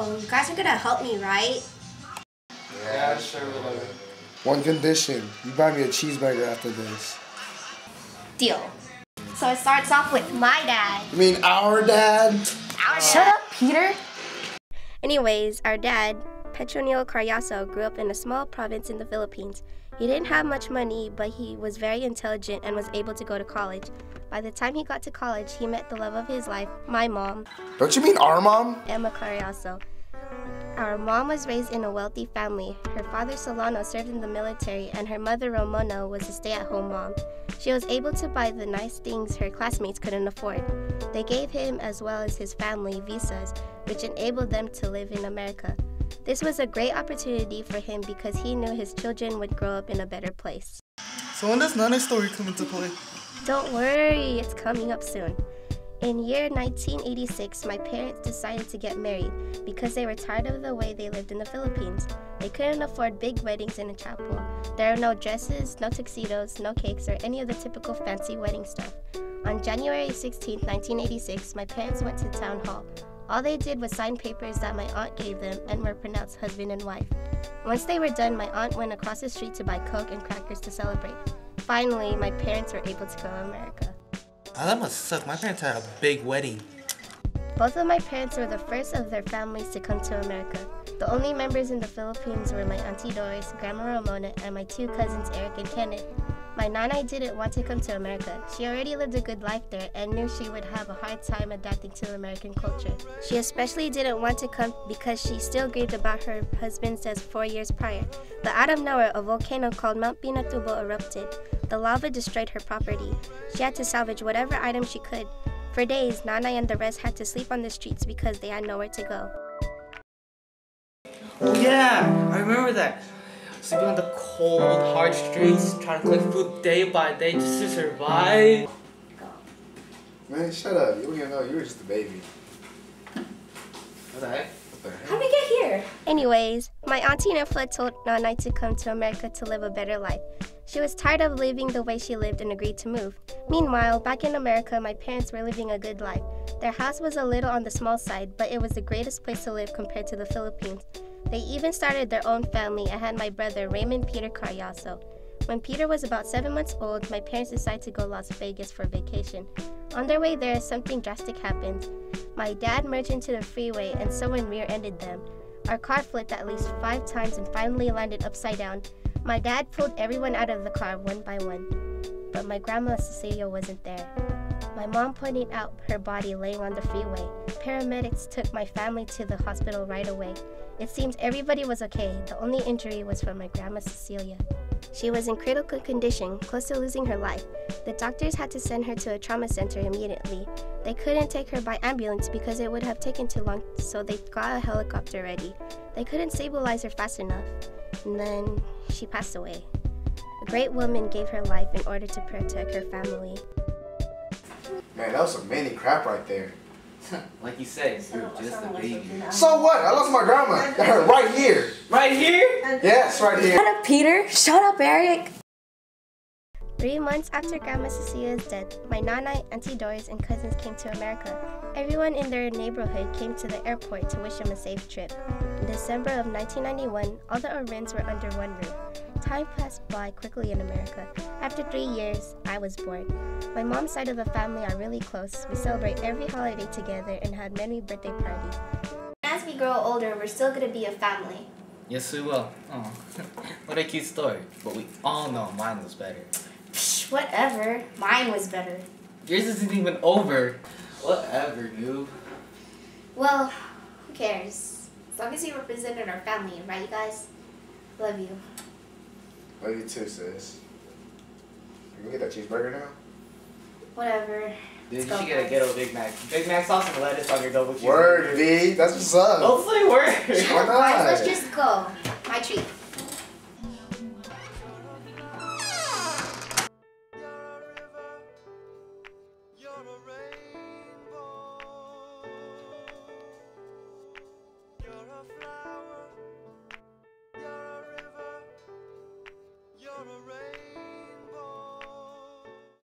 So, you guys are gonna help me, right? Yeah, sure, whatever. One condition, you buy me a cheeseburger after this. Deal. So it starts off with my dad. You mean our dad? Shut up, Peter! Anyways, our dad, Petronio Carriazo, grew up in a small province in the Philippines. He didn't have much money, but he was very intelligent and was able to go to college. By the time he got to college, he met the love of his life, my mom. Don't you mean our mom? Emma Carriazo. Our mom was raised in a wealthy family. Her father Solano served in the military, and her mother Ramona was a stay-at-home mom. She was able to buy the nice things her classmates couldn't afford. They gave him, as well as his family, visas, which enabled them to live in America. This was a great opportunity for him because he knew his children would grow up in a better place. So when does Nanay's story come into play? Don't worry, it's coming up soon. In year 1986, my parents decided to get married because they were tired of the way they lived in the Philippines. They couldn't afford big weddings in a chapel. There are no dresses, no tuxedos, no cakes, or any of the typical fancy wedding stuff. On January 16, 1986, my parents went to town hall. All they did was sign papers that my aunt gave them and were pronounced husband and wife. Once they were done, my aunt went across the street to buy Coke and crackers to celebrate. Finally, my parents were able to go to America. Oh, that must suck. My parents had a big wedding. Both of my parents were the first of their families to come to America. The only members in the Philippines were my Auntie Doris, Grandma Ramona, and my two cousins Eric and Kenneth. My nanay didn't want to come to America. She already lived a good life there and knew she would have a hard time adapting to American culture. She especially didn't want to come because she still grieved about her husband's death 4 years prior. But out of nowhere, a volcano called Mount Pinatubo erupted. The lava destroyed her property. She had to salvage whatever item she could. For days, Nanay and the rest had to sleep on the streets because they had nowhere to go. Oh yeah, I remember that. Sleeping on the cold, hard streets, trying to collect food day by day just to survive. Man, shut up. You don't even know. You were just a baby. What the heck? How'd we get here? Anyways, my auntie Nefla told Nanay to come to America to live a better life. She was tired of living the way she lived and agreed to move. Meanwhile, back in America, my parents were living a good life. Their house was a little on the small side, but it was the greatest place to live compared to the Philippines. They even started their own family and had my brother Raymond Peter Carriazo. When Peter was about 7 months old, my parents decided to go to Las Vegas for vacation. On their way there, something drastic happened. My dad merged into the freeway and someone rear-ended them. Our car flipped at least 5 times and finally landed upside down. My dad pulled everyone out of the car one by one, but my grandma Cecilia wasn't there. My mom pointed out her body laying on the freeway. Paramedics took my family to the hospital right away. It seems everybody was okay. The only injury was from my grandma Cecilia. She was in critical condition, close to losing her life. The doctors had to send her to a trauma center immediately. They couldn't take her by ambulance because it would have taken too long, so they got a helicopter ready. They couldn't stabilize her fast enough, and then she passed away. A great woman gave her life in order to protect her family. Man, that was some many crap right there. Like you said, you're just a baby. So what? I lost my grandma. Got her right here. Right here? Yes, right here. Shut up, Peter. Shut up, Eric. 3 months after Grandma Cecilia's death, my nanay, Auntie Doris, and cousins came to America. Everyone in their neighborhood came to the airport to wish them a safe trip. In December of 1991, all the Orins were under one roof. Time passed by quickly in America. After 3 years, I was born. My mom's side of the family are really close. We celebrate every holiday together and had many birthday parties. As we grow older, we're still going to be a family. Yes, we will. Oh, what a cute story. But we all know mine was better. Psh, whatever. Mine was better. Yours isn't even over. Whatever, noob. Well, who cares? As long as you represented our family, right, you guys? Love you. Love you too, sis. You can get that cheeseburger now? Whatever. Dude, you should get a ghetto Big Mac. Big Mac sauce and lettuce on your double cheeseburger. Word, V. That's what's up. Don't say word. Shut up, guys. Let's just go. My treat.